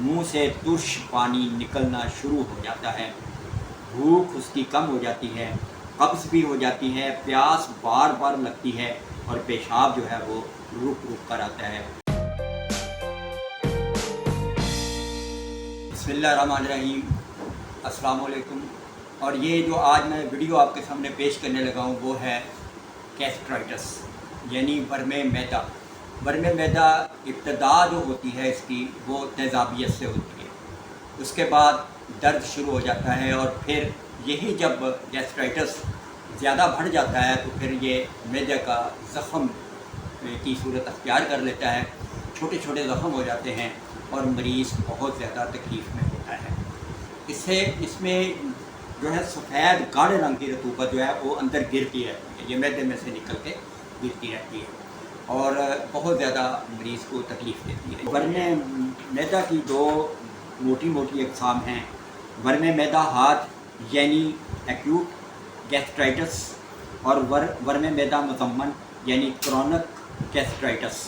मुंह से तुर्श पानी निकलना शुरू हो जाता है, भूख उसकी कम हो जाती है, कब्ज़ भी हो जाती है, प्यास बार बार लगती है और पेशाब जो है वो रुक रुक कर आता है। बिस्मिल्लाहिर्रहमानिर्रहीम, अस्सलाम वालेकुम। और ये जो आज मैं वीडियो आपके सामने पेश करने लगा हूँ वो है गैस्ट्राइटिस यानी बरमे मैदा। बरमे मैदा इब्तदा जो होती है इसकी वो तेज़ाबियत से होती है, उसके बाद दर्द शुरू हो जाता है और फिर यही जब गैस्ट्राइटिस ज़्यादा बढ़ जाता है तो फिर ये मैदे का ज़ख़म की सूरत अख्तियार कर लेता है, छोटे छोटे ज़ख़म हो जाते हैं और मरीज़ बहुत ज़्यादा तकलीफ़ में होता है। इसमें जो है सफ़ेद गाढ़े रंग की रतूबत जो है वो अंदर गिरती रहती है, ये मैदे में से निकल के गिरती रहती है और बहुत ज़्यादा मरीज़ को तकलीफ़ देती है। बरमे मैदा की दो मोटी मोटी अक़साम हैं, बरमे मैदा हाथ यानी एक्यूट गैस्ट्राइटिस और बरमे मैदा मुज़म्मन यानी क्रॉनिक गैस्ट्राइटिस।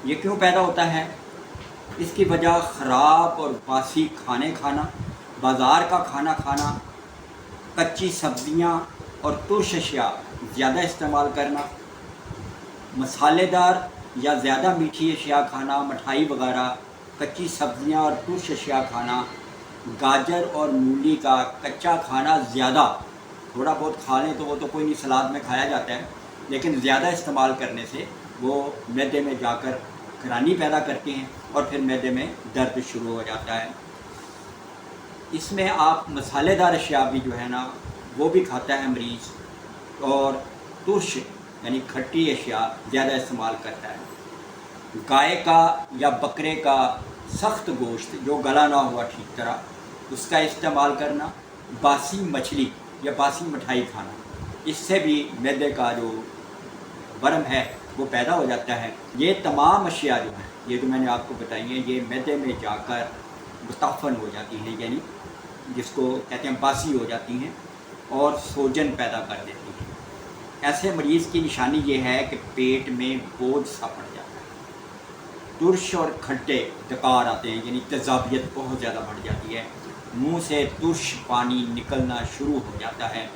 ये क्यों पैदा होता है? इसकी वजह ख़राब और बासी खाने खाना, बाज़ार का खाना खाना, कच्ची सब्ज़ियाँ और तुर्श अशिया ज़्यादा इस्तेमाल करना, मसालेदार या ज़्यादा मीठी अशिया खाना, मिठाई वगैरह, कच्ची सब्ज़ियाँ और तुर्श अशिया खाना, गाजर और मूली का कच्चा खाना ज़्यादा, थोड़ा बहुत खा लें तो वो तो कोई नहीं, सलाद में खाया जाता है, लेकिन ज़्यादा इस्तेमाल करने से वो मैदे में जाकर खरानी पैदा करते हैं और फिर मैदे में दर्द शुरू हो जाता है। इसमें आप मसालेदार अशिया भी जो है ना वो भी खाता है मरीज़, और तुर्श यानी खट्टी अशिया ज़्यादा इस्तेमाल करता है। गाय का या बकरे का सख्त गोश्त जो गला ना हुआ ठीक तरह, उसका इस्तेमाल करना, बासी मछली या बासी मिठाई खाना, इससे भी मैदे का जो बरम है वो पैदा हो जाता है। ये तमाम अशिया जो हैं, ये जो मैंने आपको बताई हैं, ये मैदे में जाकर मुताफ़न हो जाती हैं, यानी जिसको कहते हैं बासी हो जाती हैं और सोजन पैदा कर देती हैं। ऐसे मरीज़ की निशानी ये है कि पेट में बोझ सा पड़ जाता है, तुर्श और खट्टे डकार आते हैं, यानी तेज़ाबियत बहुत ज़्यादा बढ़ जाती है, मुंह से तुर्श पानी निकलना शुरू हो जाता है,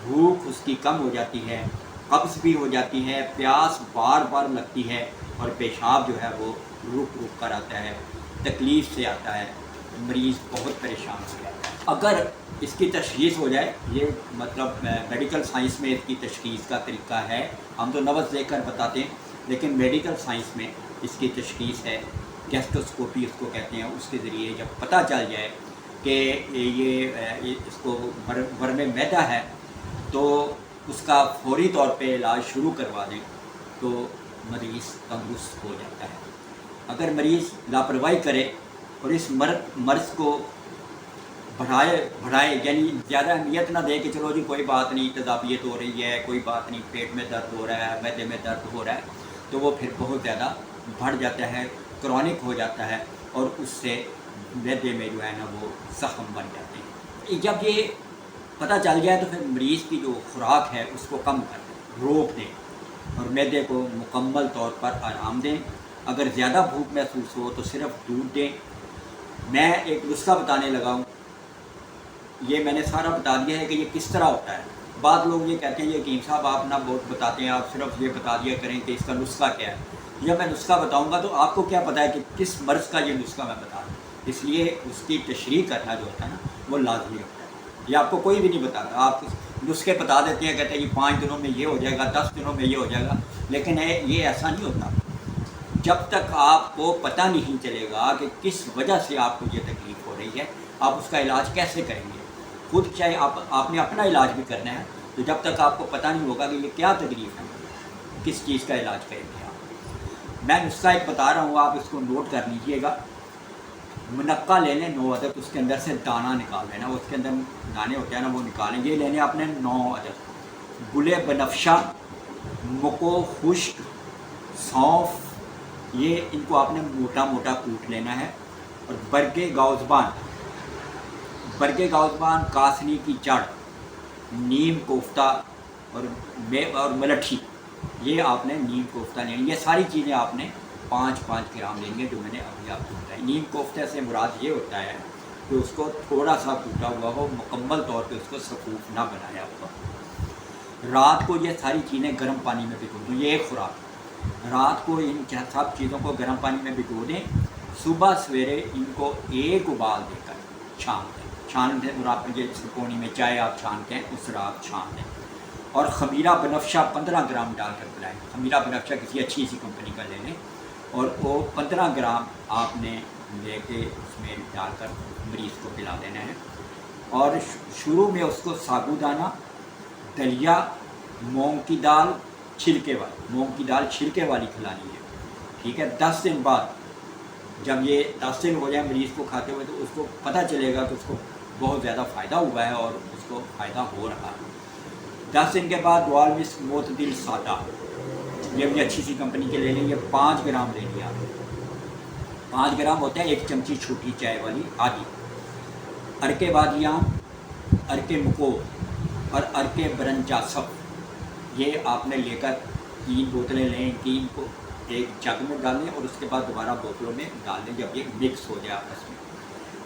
भूख उसकी कम हो जाती है, कब्ज़ भी हो जाती है, प्यास बार बार लगती है और पेशाब जो है वो रुक रुक कर आता है, तकलीफ़ से आता है, मरीज़ बहुत परेशान हो जाता है। अगर इसकी तशख़ीस हो जाए, ये मतलब मेडिकल साइंस में इसकी तशख़ीस का तरीका है, हम तो नब्ज़ लेकर बताते हैं, लेकिन मेडिकल साइंस में इसकी तशख़ीस है, गैस्ट्रोस्कोपी उसको कहते हैं। उसके ज़रिए जब पता चल जाए कि ये इसको बरमे मैदा है तो उसका फौरी तौर पे इलाज शुरू करवा दें तो मरीज़ तंदुरुस्त हो जाता है। अगर मरीज़ लापरवाही करे और इस मर्ज़ को बढ़ाए यानी ज़्यादा अहमियत ना दे कि चलो जी कोई बात नहीं, तेज़ाबियत हो रही है, कोई बात नहीं, पेट में दर्द हो रहा है, मैदे में दर्द हो रहा है, तो वो फिर बहुत ज़्यादा बढ़ जाता है, क्रॉनिक हो जाता है और उससे मैदे में जो है ना वो ज़ख़म बन जाते हैं। जब ये पता चल जाए तो फिर मरीज़ की जो खुराक है उसको कम कर दें, रोक दें और मैदे को मुकम्मल तौर पर आराम दें। अगर ज़्यादा भूख महसूस हो तो सिर्फ़ दूध दें। मैं एक नुस्खा बताने लगा हूँ, ये मैंने सारा बता दिया है कि ये किस तरह होता है। बाद लोग ये कहते हैं ये हकीम साहब आप ना बहुत बताते हैं, आप सिर्फ ये बता दिया करें कि इसका नुस्खा क्या है। जब मैं नुस्खा बताऊँगा तो आपको क्या पता है कि किस मर्ज़ का ये नुस्खा मैं बता रहा हूँ, इसलिए उसकी तशरीह करना जो होता है ना वो लाजमी होता है। ये आपको कोई भी नहीं बताता, आप नुस्खे बता देते हैं, कहते हैं ये 5 दिनों में ये हो जाएगा, 10 दिनों में ये हो जाएगा, लेकिन ये ऐसा नहीं होता। जब तक आपको पता नहीं चलेगा कि किस वजह से आपको ये तकलीफ़ हो रही है, आप उसका इलाज कैसे करेंगे। खुद चाहे आपने अपना इलाज भी करना है, तो जब तक आपको पता नहीं होगा कि ये क्या तकलीफ़ है, किस चीज़ का इलाज करेंगे आप। मैं नुस्खा एक बता रहा हूँ, आप इसको नोट कर लीजिएगा। मुनक्का ले लें 9 अदद, उसके अंदर से दाना निकाल लेना, उसके अंदर दाने होते हैं ना वो निकालें। ये लेने आपने 9 अदद। गुले बनफ्शा, मको खुश्क, सौंफ, ये इनको आपने मोटा मोटा कूट लेना है। और बरगे गाउज़बान, कासनी की जड़, नीम कोफ्ता और मलठी, ये आपने नीम कोफ्ता लेनी। ये सारी चीज़ें आपने 5 ग्राम लेंगे, जो मैंने अभी आपको बताया। नीम कोफ्ते से मुराद ये होता है कि उसको थोड़ा सा कूटा हुआ हो, मुकम्मल तौर पे उसको सफूफ ना बनाया हुआ। रात को ये सारी चीज़ें गर्म पानी में भिगो दूँ, ये एक खुराक। रात को इन सब चीज़ों को गर्म पानी में भिगो दें, सुबह सवेरे इनको एक उबाल देकर छान दें। छान दें तो आप ये सिरकोनी में चाय आप छानते हैं, उस तरह आप छान दें। और खमीरा बनफशा 15 ग्राम डालकर पिलाएं। खमीरा बनफशा किसी अच्छी सी कंपनी का ले लें, और वो 15 ग्राम आपने लेके उसमें डालकर मरीज़ को पिला देना है। और शुरू में उसको साबूदाना, दलिया, मूंग की दाल छिलके वाली, मूंग की दाल छिलके वाली खिलानी है, ठीक है। 10 दिन बाद जब ये 10 दिन हो जाए मरीज़ को खाते हुए, तो उसको पता चलेगा कि उसको बहुत ज़्यादा फ़ायदा हुआ है और उसको फ़ायदा हो रहा है। 10 दिन के बाद दुआल मिस्क मोतदिल सादा, ये भी अच्छी सी कंपनी के ले लें, ये 5 ग्राम ले लिया। 5 ग्राम होता है 1 चमची छोटी चाय वाली आधी। अरके बादियान, अरके मुकोर और अरके बरंजासफ, ये आपने लेकर 3 बोतलें लें। 3 को एक जग में डालें और उसके बाद दोबारा बोतलों में डाल दें जब ये मिक्स हो जाए आपस में।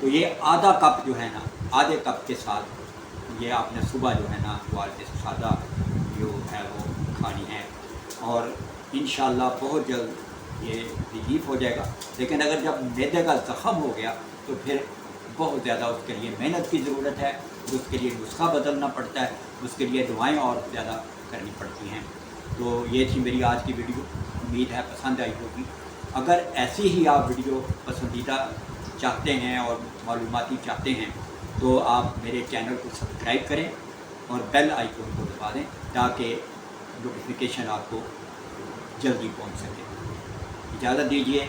तो ये आधा कप जो है ना, आधे कप के साथ ये आपने सुबह जो है ना दुआल के सादा जो है वो खानी है, और इंशाअल्लाह बहुत जल्द ये रिलीफ हो जाएगा। लेकिन अगर जब मैदे का ज़ख़म हो गया तो फिर बहुत ज़्यादा उसके लिए मेहनत की ज़रूरत है, उसके लिए नुस्खा बदलना पड़ता है, उसके लिए दवाएं और ज़्यादा करनी पड़ती हैं। तो ये थी मेरी आज की वीडियो, उम्मीद है पसंद आई होगी। अगर ऐसी ही आप वीडियो पसंदीदा चाहते हैं और मालूमाती चाहते हैं तो आप मेरे चैनल को सब्सक्राइब करें और बेल आइकन को दबा दें ताकि नोटिफिकेशन आपको जल्दी पहुंच सके। इजाज़त दीजिए।